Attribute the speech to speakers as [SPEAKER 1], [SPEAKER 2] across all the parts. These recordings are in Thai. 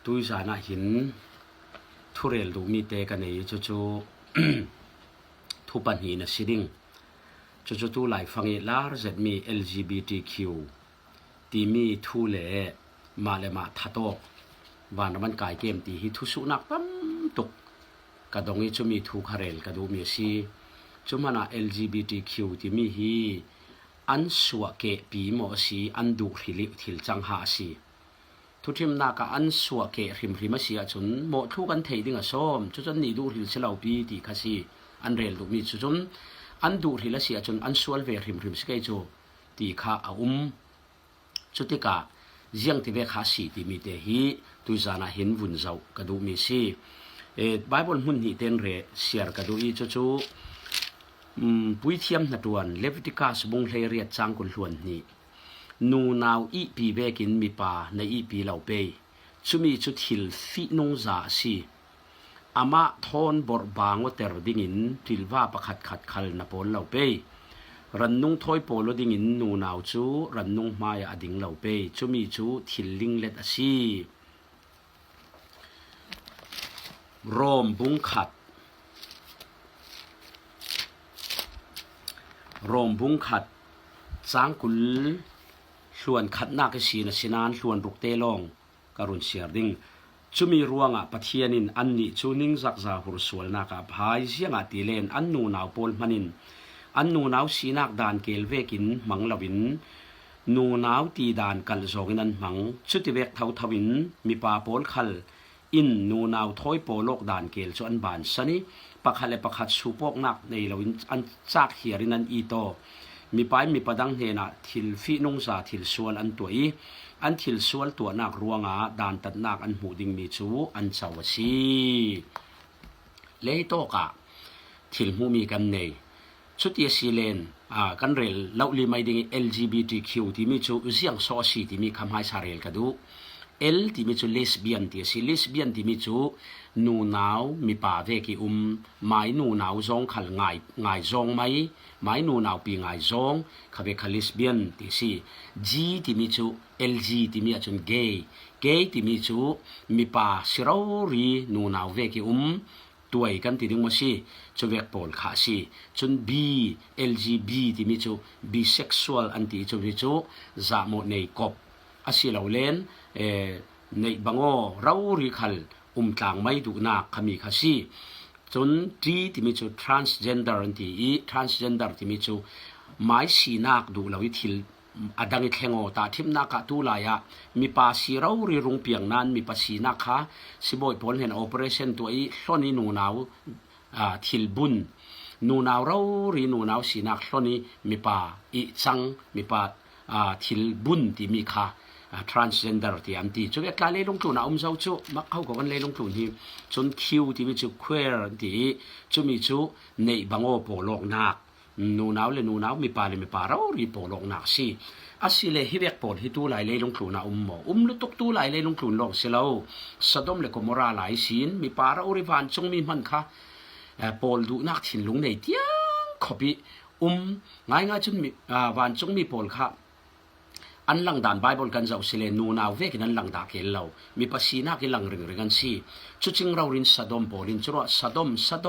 [SPEAKER 1] ตุยสานะหินทุเรลดูมีเตกันในจู่ๆทุปันหีนะสิดิงจู่ๆตุหลายฟังอีลาร์เซมี LGBTQ ตีมีทุเลมาเลมาทัตกวานมันกายเกมตีฮิทุสุนักตั้มตุกกระดงอีจุมีทุคาเรลกระดูมีสิจุมานะ LGBTQ ตีมีฮีอันสวะเกปีโมสีอันดูหิลิทิลจังหาสีทุทิมนากอันสวะเกริมริมสีอาจุนโมทุกันเทดิงอส้มจุจนนี่ดูหิลเชลาปีตีคาสีอันเรลดูมีจุจนอันดูหิลสีอาจุนอันสวลเวริมสเกจูตีคาจุติกาเจียงที่เวคาสีตีมีเตฮีตุจานะเห็นวุ่นเจ้ากระดูมีสีไบเบิลหุ่นนี่เตนเรเสียร์กระดูอีจู่ปุยเทียมนัดวนเลวิติกัสบุงเลเรียจังกุลหวนนี้นูนาวอีปีเบกินมีปาในอีปีเหล่าเปยชุมีจุดหิลฟินงซาสีอามาทอนบอร์บางวเตอร์ดิ่งินทิลว่าประคัดขัดขัลนาปอนเหล่าเปยรันนุงถอยโปโลดิ่งินนูนาวจูรันนุงมายอดิ่งเหล่าเปยชุมีจูทิลลิงเล็ดสีโรมบุงขัดโรมบุงขัดสางกุลส่วนขัดนากสีนสินานส่วนรุกเตลองการุณเสียดิงจุมีรวงปะเทียนินอันนี้จูนิงจักจาหุรสวลนักพายเสียงตีเลนอันนูนาวปอลมันินอันนูนาวสีนักดานเกลเวกินมังลวินนูนาวตีดานกัลโซกินันมังชุติเวกเทาทวินมีปาปอลคัลอินนูนาวถอยโปโลกดานเกลจอันบานสนิปักฮัลเลปักฮัดสูปอกนักในเราอันจากเฮียรินันอีโตมีไปมีประดังเฮนะทิลฟีนงซาทิลสวลอันตัวอีอันทิลสวลตัวนักรวงดานตัดนักอันหูดิงมีจูอันเฉาวชีเลโตกะทิลหูมีกันในชุดเยสีเลนกันเรลเล่าลีไม่ดิง LGBTQ ที่มีจูเสียงโซซีที่มีคำให้สาเรลกันดูL ที่มีจูเลสเบียนที่สิเลสเบียนที่มีจูนูนาวมีป่าเวกิไม่นูนาวจงขัลง่ายจงไม่นูนาวปีง่ายจงขับเวขัลเลสเบียนที่สิ G ที่มีจู LG ที่มีจุนเกย์ที่มีจูมีป่าสิเรารีนูนาวเวกิตัวกันที่ดึงมาสิจูเวกปอลขาสิจุน B LGB ที่มีจู bisexual อันที่จูมีจูจามในกบอาศิลาเลนในบังโอเราริคัลต่างไม่ดูนักขมีขสีจนที่มีจู transgender อันที่ transgender ที่มีจูไม่สีนักดูเราวิธีอดังอีกแห่งโอตาทิมนักตุลายะมีภาษีเราริรุงเปียงนั้นมีภาษีนักค่ะสิบอยพลเห็น operation ตัวอีส่วนนี้นูนาวทิลบุญนูนาวเรารินูนาวสีนักส่วนนี้มีภาอีจังมีภาทิลบุญที่มีค่ะtransgender ที่อันที่จุดเวลาเล่ลงทุนอุ้มเจ้าจุมักเขาก็วันเล่ลงทุนที่จนคิวที่มีจุ queer ที่จุมีจุในบังโอโปโลกนักนูนาวเลยนูนาวมีปาเลยมีปาเรารีโปโลกนักสิอาศิเลฮิเวกปอดฮิตูไหลเล่ลงทุนหมอลุตุกตูไหลเล่ลงทุนลงเสลาสะดมเลยก็มราหลายสินมีปาเราริวานจงมีมันค่ะปอลดูนักถิ่นลุงในเตียงขบิง่ายจนมีวันจงมีปอลค่ะอันหลังด่านไบเบิลกันเจ้าสิเลนูนาวเวกินันหลังดาเกลเรามีภาษีนักหลังริงกันสิจุดจึงเรารินสะดมปอลินจุระสะด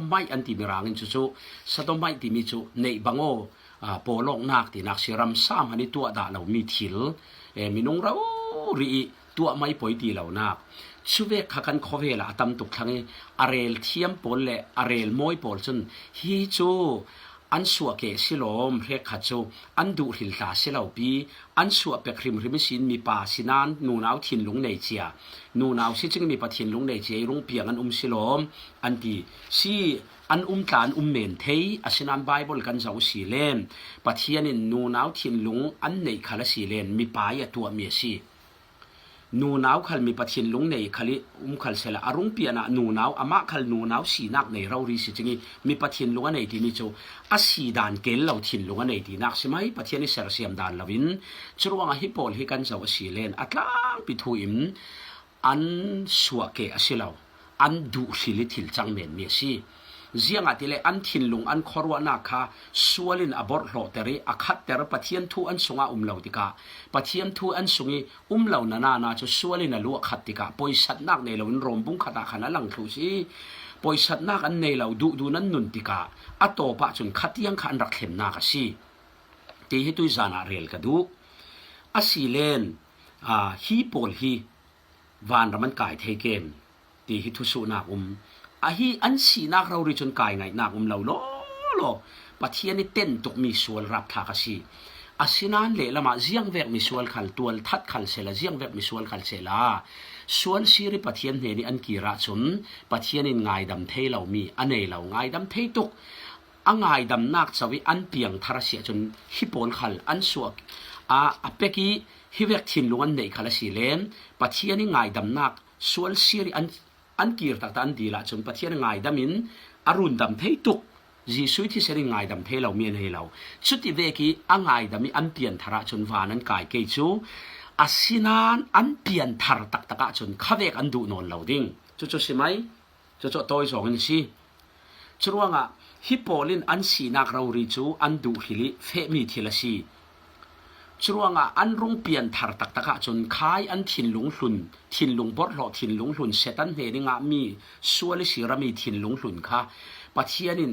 [SPEAKER 1] มไม่อันที่มีรางอินจุสะดมไม่ที่มีจุในบังโอปอลงนักที่นักสิรัมสามอันนี้ตัวด่าเรามีทิลมีนงเรารีตัวไม่ปล่อยตีเรานักช่วยขักันข้อเวลาตามตุกทั้งอาเรลเทียมปอลและอาเรลมอยปอลจนฮิจูอันสัวเกสิลมเรขัดโจอันดูหิลตาเสลาปีอันสัวเปกริมสินมีป่าสินานนูนาวถิ่นลุงในเจียนูนาวสิจึงมีปะถิ่นลุงในเจียลุงเปียงอันสิลมอันที่สิอันตานเมนเทยอาศินันไบเบิลกันเจ้าสีเลนปะเทียนินนูนาวถิ่นลุงอันในคาลสีเลนมีป่ายตัวเมียสินูนาวขัลมีปะทินลุงในขัลิขัลเสละอรุงเปียนะนูนาวอามาขัลนูนาวสีนักในเราริสิจึงมีปะทินลุงในที่มีโจอาสีดานเกลเราทินลุงในที่นักใช่ไหมปะทินนี่เสร์เสียมดานลวินจรวงฮิปโปลฮิกันเจ้าสีเลนอัตลางปิทูอิมอันสัวเกอสิเลาอันดูสิลิทิลจังเมนเมียสิ เจียงติเลอันทินลุงอันขรัวนาคาสวลินอบอร์โลเตรีอคัดเตรปะเทียนทูอันสงาเหล่าติกาปะเทียนทูอันสงีเหล่านาจะสวลินลัวขัดติกาปอยสัตนักในเหล่านั้นรวมบุ้งขัดขนาดหลังทุซีปอยสัตนักอันในเหล่าดูนั้นนุนติกาอัตโตปะจนขัดยังขันรักเข็มนากสีตีให้ตุยจานาเรียลกดูอาศิเลนฮีโพลฮีวานรมันกายเทเกมตีฮิทุสุนักฮีอันสีนักเราริจนกายไงนักเราโลปะเทียนนี่เต้นตุกมีส่วนรับทากสีอาศินันเละละมาเจียงเวกมีส่วนขันตัวทัดขันเสลาเจียงเวกมีส่วนขันเสลาส่วนสีริปะเทียนเฮนี่อันกีระชนปะเทียนนี่ไงดำเทเรามีอันเนเราไงดำเทตุกอันไงดำนักสวิอันเปียงทาราเสียจนฮิปโปนขัลอันสวกเป็กกี้ฮิเวกทินลุงอันเนขัลสีเลนปะเทียนนี่ไงดำนักส่วนสีริอันกีร์ตักตันดีละจนปะเทียนไงดำมินอรุณดำเทตุกจีสุยที่เสริงไงดำเทเราเมียนให้เราสุดที่เวกี้อันไงดำมีอันเปลี่ยนทาราจนวานันกายเกจูอาศินานอันเปลี่ยนทาราตักตะกะจนข้าเวกอันดูนอนเราดิ้งจุใช่ไหมจุตัวสองนี่สิจรวงฮิปโปลินอันสีนักเราริจูอันดูฮิลิเฟมีทีละสีจรวงอันรงเปลี่ยนทาราตักตะกะจนคายอันทินลุงหลุนทินลุงบดหล่อทินลุงหลุนเสตันเฮนิงามีส่วนสีรามีทินลุงหลุนค่ะปัจเจียนิน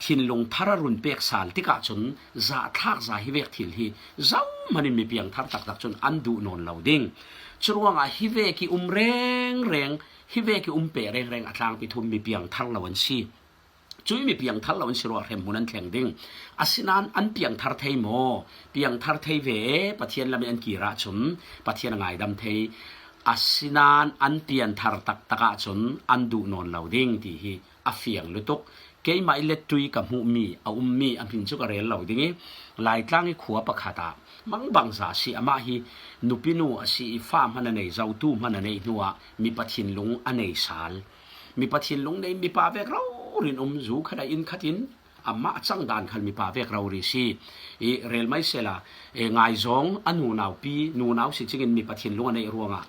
[SPEAKER 1] ทินลงทารุนเปกสาลที่กะจนจะทักจะฮิเวกทิลฮีเจ้ามันมีเพียงทาตักจนอันดูนนเราดิ้งจรวงฮิเวกิแรงฮิเวกิเปแรงอัตลางไปทุมมีเพียงทังละวันซีจุยมีเพียงทังละวันซีรัวเรมุนันแข่งดิ้งอาศินันอันเพียงทาร์เทยโมเพียงทาร์เทยเวปะเทียนละมีอันกีระจนปะเทียนไงดำเทยอาศินันอันเปลี่ยนทาร์ตักตะกะจนอันดูนนเราดิ้งที่ฮีอาเฟียงลุตุกเกี่ยมาอิเล็กทรีกับหูมีมีอันพินจุกเรลเราดิ้งหลายครั้งให้ขัวประคาตามังบังซาสีอามาฮีนุปินูสีฟ้ามันในเจ้าตู้มันในนัวมีปะทินลุงอันในสาลมีปะทินลุงในมีป่าเวกเรารินจูขดาอินขัดินอามาจังดานขันมีป่าเวกเราริซีเรลไม่เสละไงจงอันนูนาวปีนูนาวสิจิงมีปะทินลุงอันในรัวงะ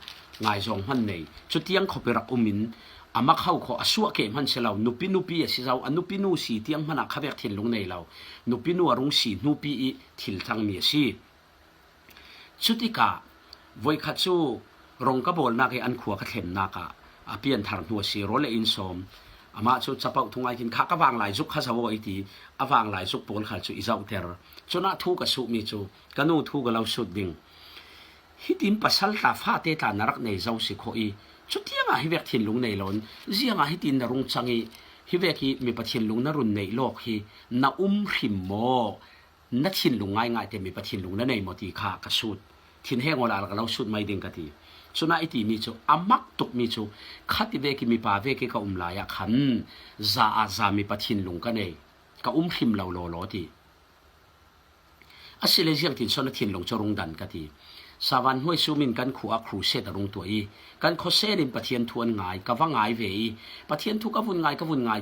[SPEAKER 1] ไงจงมันในจุดยังขบรักมินอามาเข้าขออสวะเกมันเสลานุปีสิเรานุปีนูสีเตียงมันขับเวกทินลุงในเรานุปีนูรุงสีนุปีทิลทังเมียซีชุติกาวัยขัดสู้รงกบอลนักอันขัวขัดเข็มนักเปลี่ยนทางหัวสีโรเลอินสมอามาชุดจะเป่าทุ่งไอกินข้ากวางหลายซุกข้าสาวอีตีวางหลายซุกปนขัดสู้อิจาวเตอร์จนทูกสุมีจูกันนูทูกเราสุดดิ่งฮิดิมปัสสัลตาฟ้าเตตานรักในเจ้าสิโคอีชุดที่ยังฮิเวกทินลุงในหลอนเจียงฮิดินนรงจังฮิเวกีมีปะทินลุงนรุนในโลกฮีนาริมโมนัดทินลุงง่ายแต่มีปะทินลุงนั่นในมติข้ากสุดทินแห้งวลาเราสุดไม่ดิ่งกันทีส่วนไอตีมีจูอามักตุกมีจูขัดเวกิมีป่าเวกิก็ลายขันซามีปะทินลุงกันเองก็หิมเราโลทีอาศัยเรื่องทินส่วนทินลุงจะรงดันกันทีสวรรค์ห้วยซูมินกันขัวครูเสดรงตัวกันโคเซนินปะเทียนทวนง่ายกับว่าง่ายเวปะเทียนทุกวุ่นง่าย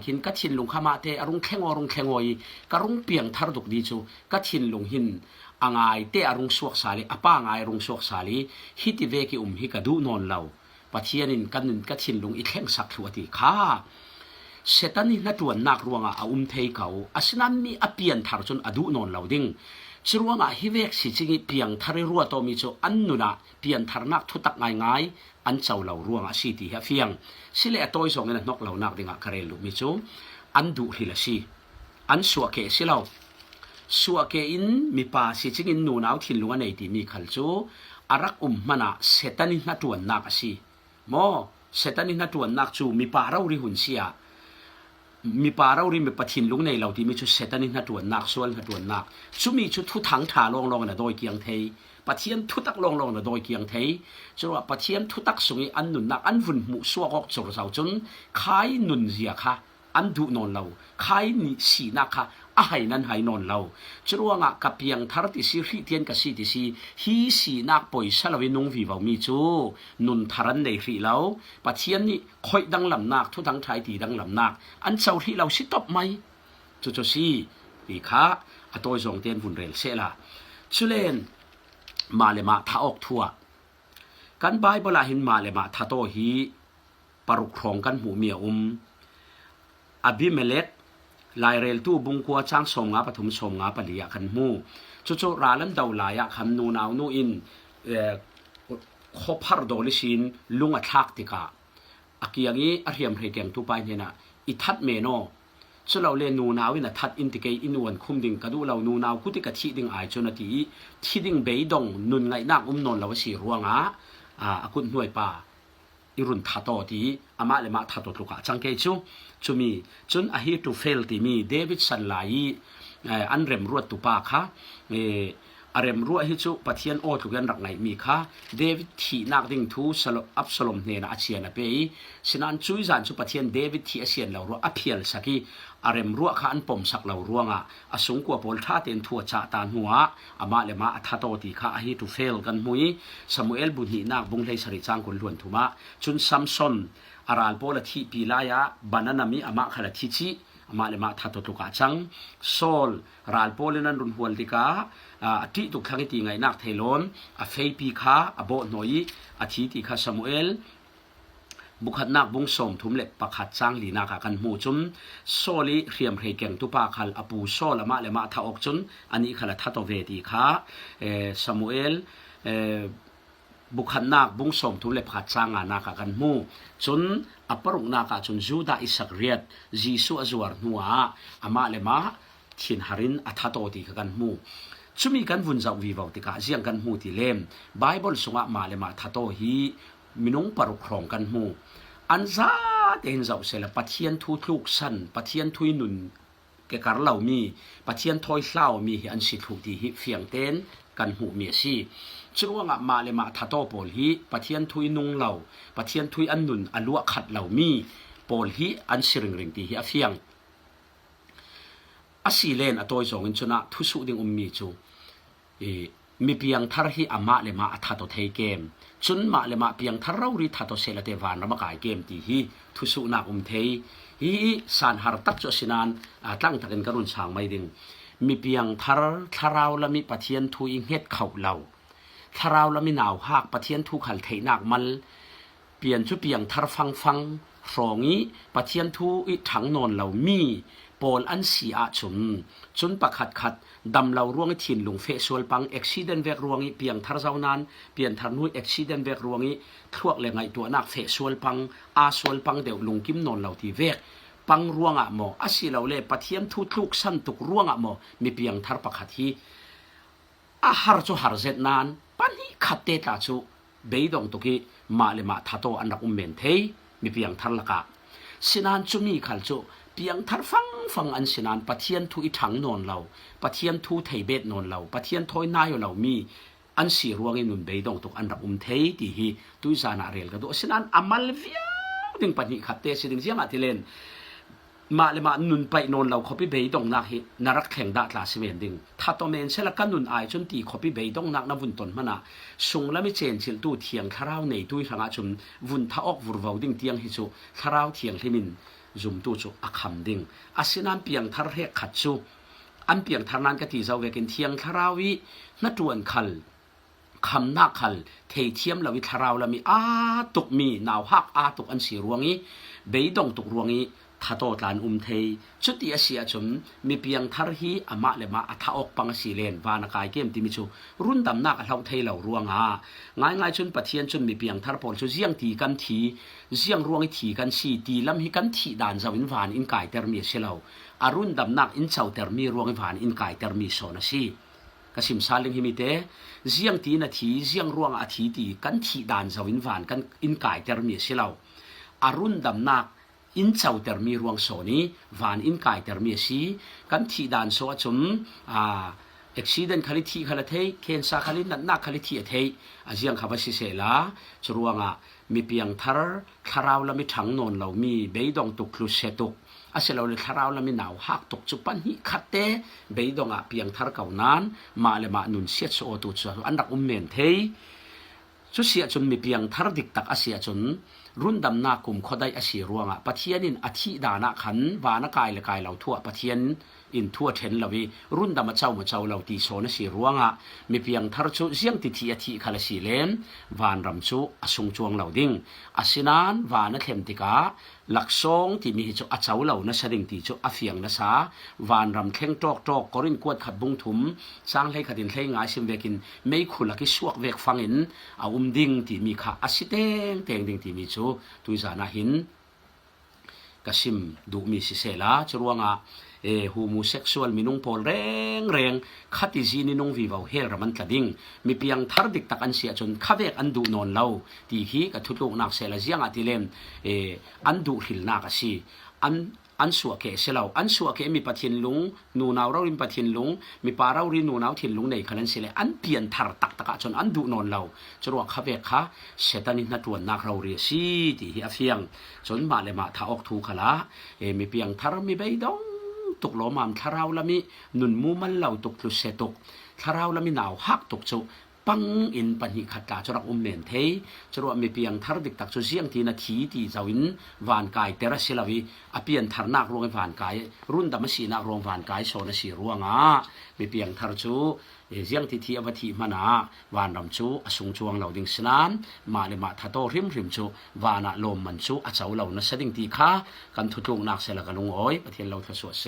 [SPEAKER 1] กินกัดทินลุงขามาเตอรุงแข็งกรุงเปียงทารุกดีจูกัดทินลุงหินอ่างเตอรุงสวกสาลีป้างายรุงสวกสาลีฮิติเวกิฮิกาดูนอนเราปะเทียนินกันกัดทินลุงอีแข็งสักหัวทีข้าเสตันนี่นัดวันนักรวงเทยเขาอาศัยมีเปลี่ยนทารุจนอดูนอนเราดิ้งจรวงฮิเวกสิจิงเปียงทาริรัวโตมีโจอันนุนะเปียงทารนักทุตักง่ายอันเจ้าเหล่ารวงสิที่เฮียงสิเลอตัวส่งเงินนกเหล่านักดิ่งคาเรลุมีโจอันดูฮิลสิอันสัวเกสิเราสัวเกอินมีป่าสิจิงนูนาวทินลุงในที่มีขัลโจอารักมันเสตันินัดวันนักสิโมเสตันินัดวันนักจูมีป่าเราริหุนเสียมีป่าเราริมปะทินลุงในเราที่มีชุดเซตันินัดวนนักส่วนนัดวนนักชุมีชุดทุถังถาลองนะโดยเกียงเทยปะเทียมทุตักลองนะโดยเกียงเทยจนว่าปะเทียมทุตักสุงอันนุนนักอันวุ่นมุสวกจรสาวจนขายนุนเสียค่ะอันดูนอนเราขายนิสีนักค่ะให้นั้นให้นอนเราจรวงกับเพียงทาร์ติสีริเทียนกับสีติสีฮีสีนักปอยสลาวินงวิวมีจูนุนทารันในริเราปะเทียนนี่คอยดังลำนักทุกทั้งชายตีดังลำนักอันเจ้าที่เราสิตบไหมจุสีดีค่ะตัวจงเตียนวุ่นเรลเสละชุเลนมาเลมาท้าออกทัวกันใบบลาหินมาเลมาท้าโตฮีปรุกครองกันหูเมียอบิเมเลก ลายเรลตู้บุงกัวจ้างสมงาปฐุมสมงาปลียกันมูจุราลันดาวลายคำนูนาวนูอินขบฮาร์ดอลิสินลุงอัทักติกาอากียงี้อาเรียมเรียงทุไปเนี่ยนะอิทัดเมโนส่วนเราเล่นนูนาวินะทัดอินติเกอินวันคุมดิ่งกระดูเรานูนาวกุติกะที่ดิ่งไอจนทีที่ดิ่งเบยดงนุนไงนักนนเราสีรัวงาอากุนหน่วยป่าอิรุนทัดต่อที่อามาเลมาทัดต่อทุกข์จังเกจูมีจนอาฮิตูเฟลที่มีเดวิดสันไลอันเรมรวดตุปาค่ะอารมรัวฮิจูปะเทียนโอทุกันรักไงมีค่ะเดวิดที่นักดิ่งทูสลอับสลมเนี่ยนะอาเซียนนะเปย์ฉะนั้นช่วยจานจูปะเทียนเดวิดที่อาเซียนเรารัวอภิเษกสักทีอารมรัวข้าอันปมสักเรารัวงะอาสงกัวโพลท่าเต็นทัวจ่าตานหัวอามาเลมาอัฐโตติค่ะอาฮิตูเฟลกันมุยสมุเอลบุนีนักบุงเลยสริจังคนล้วนทุมาจุนซัมซอนอาราลโพลที่ปีลายะบานานามีอามาขลัดที่จีอามาเลมาทัดตุกะจังโซลราลโพลนั้นรุนหัวติกาที่ตุกทั้งที่ไงนักเทลอนเฟยปีค่ะโบหน่อยที่ที่ค่ะสมุเอลบุคคลนักบุงสมทุมเล็บประคัดจังลีนักกันหูจุนโซลีเรียมเรียงตุปาคัลอปูโซลมาเลมาท่าอกจุนอันนี้ขลัดทัดตัวเวทีค่ะสมุเอลบุคคลนักบุงสมทุมเล็บประคัดจังนักกันหูจุนอปรุกนักจุนจูดาอิสักเรียดจีสุอจวร์นัวอามาเลมาทินฮารินอัฐโตติกันหูชุมีกันวุ่นจากวิวติกาเสียงกันหูที่เล่มไบเบิลสงะมาเลมาทัตโตฮีมินุงปรุครองกันหูอันซาเต็นเจ้าเสลปะเทียนทุลูกสันปะเทียนทุยนุนเกการเหล่ามีปะเทียนทอยเล่ามีอันสิทุกที่ฮิเฟียงเต้นกันหูเมียซีจึงว่ามาเลมาทัตโตโปลฮีปะเทียนทุยนุงเหล่าปะเทียนทุยอันนุนอลัวขัดเหล่ามีโปลฮีอันสิริงที่ฮิเฟียงอาศิเลนอตัวจงอินชนะทุสุดิงมีจูมีเพียงทาร์ฮีอามาเลมาอัฐโตเทเกมจุนมาเลมาเพียงทาราริทัตโตเซลเตวานรำกายเกมที่ฮีทุสุนักเทฮีสันหาร์ตักจสินานตั้งตะกันกรุณช่างไม่ดึงมีเพียงทาราวละมีปะเทียนทุยเฮ็ดเข่าเหล่าทาราวละมีหนาวหากปะเทียนทุขัลเทนักมันเปลี่ยนชุเพียงทารฟังฟรองี้ปะเทียนทุอีถังนอนเหล่ามีปอลอันสีอาจุนประคัดดำเราร่วงถิ่นลุงเฟสวลปังเอ็กซิเดนเวกร่วงอีเปียงทาร์เจ้านั้นเปลี่ยนทาร์นุยเอ็กซิเดนเวกร่วงอีทวกเลยไงตัวนักเฟสวลปังอาสวลปังเดี๋ยวลุงกิมนอนเราที่เวกปังร่วงอ่ะหมออาศิเราเล่ปะเทียมทุลูกสั้นตุกร่วงอ่ะหมอมีเปียงทาร์ประคัดที่อาหารจูหาร์เซตนั้นปันนี้ขัดเตตาจูเบยดงตุกีมาเลมาทัตโตอันรักเมนเทยมีเปียงทาร์ละกะสินันจุมีขัลจูเพียงทัดฟังอันสินานปะเทียนทุอีถังนอนเราปะเทียนทุไทเบตนอนเราปะเทียนทอยนายเรามีอันสีรวงอินุนเบยดงตุกอันรับเทยที่ฮีตุยจานาเรลกันดูสินานอามัลเวียดึงปนิขัดเตสิดึงเสียงอาทิเลนมาเลมานุนไปนอนเราขบิเบยดงนักฮีนารักแข่งดาตลาสิเมนดึงถ้าตัวเมนเชลกันนุนไอจนตีขบิเบยดงนักนวุ่นตนมันนะส่งแล้วไม่เจนชิลตู้เทียงคาราวในตุยทางอาจุมวุ่นท่าออกวุ่นวาวดึงเตียงฮิจูคาราวเทียงที่มินจุ่มตู้จูอักคำดิ่งอาศินันเปียงทาร์เฮขัดจูอันเปียงทาร์นันกติเจ้าเวกินเทียงทาราวินัดวนขัลคำนักขัลเทียมลาวิทาราวลามีตุกมีนาวฮักตุกอันสีรวงี้เบยดงตุกรวงี้ทัตโตตานเทยชุดที่อาเซียจุมมีเพียงทาร์ฮีอามาเลมาอัฐอกปังสีเลนวานากายเกมที่มิจูรุ่นดำนักเราเทยเหล่ารวงง่ายจุนปะเทียนจุนมีเพียงทาร์ปอลจูเจียงตีกันทีเจียงรวงทีกันสีตีลำฮิกันทีด่านจาวินวานอินกายเตอร์มีเชลาวอารุ่นดำนักอินเจ้าเตอร์มีรวงวานอินกายเตอร์มีโซนสีกสิมซาลิงฮิมิเตเจียงตีนาทีเจียงรวงอาทิตีกันทีด่านจาวินวานกันอินกายเตอร์มีเชลาวอารุ่นดำนักอินเจ้าเตอร์มีรวงโซนี้วานอินกายเตอร์มีสีกันทีด่านโซจุนเอ็กซิเดนคลิทีคลเทยเคนซาคลินักคลิทีเทยอาเจียงขับสิเซลาจรวงมีเพียงทาร์คาราวละมีถังนนเรามีเบยดงตุกลุเซตุกอาเซลเราเลยทาราวละมีหนาวหักตุกจุปันฮิขัดเตเบยดงเพียงทาร์เก่านั้นมาเลมานุนเสียโซตุจอันดักเมนเทยชุเสียจนมีเพียงทาร์ดิกตักอาเซียจน รุ่นดำนากุมขได้อสีรวงปะเทียนินอธิดานะขันวานกายละกายเหล่าทั่วปะเทียนอินทั่วเทนลาวีรุ่นดำมาเจ้าเหล่าตีโซนสีรวงมีเพียงทารชุเสียงติทีอธิคาลสีเลมวานรำชุอสุงจวงเหล่าดิ้งอสินานวานเข็มติกาหลักซองที่มีจุอาเจ้าเหล่านัสดิงตีจุอาเฟียงนัสาวานรำเข่งจอกกอรินกวดขัดบุงถุมสร้างให้ขัดินให้งายซิมเวกินไม่ขุลักสวกเวกฟังอินอาดิ้งที่มีขาอสิเตงดิ้งที่มีจุตุยจานาหินกสิมดูมีสิเซลาจรวงhomosexual minung pol reng khati zini nung vivaw her raman tlading mi piang thardik tak an sia chon khavek andu non law ti hi ka thutluk nak sela ziang atilem andu hil na ka si an suwa ke selaw an suwa ke mi pathin lung nu naw raw rin pathin lung mi paraw rin nu naw thin lung nei khalan sele an pian thar tak taka chon andu non law chorwa khavek kha setanin na tuan nak raw ri si ti hi afiang chon ma le ma tha ok thu khala mi piang thar mi bei dongตุกล้อมามทาราวละมินุนมูมันเหล่าตุกลุเสตุกทาราวละมิหนาวฮักตุกจุปังอินปัญหิขัดตาจรักเนนเทจรวมีเพียงทารดิกตักจุเสียงทีนาทีที่เจ้าอินวานกายเตระเซลวีอเปียนทารนักรวงวานกายรุ่นดำมสีนักรวงวานกายโซนสีรวงมีเพียงทารจูเสียงที่อวธิมานาวานรำจูอสุงจวงเหล่าดิ่งสนานมาเลมาทัโตริมจูวานาลมมันจูอาเจ้าเหล่านัสดิ่งตีข้ากันทุกนักเสลกันลงอ้อยประเทศเราทศวเส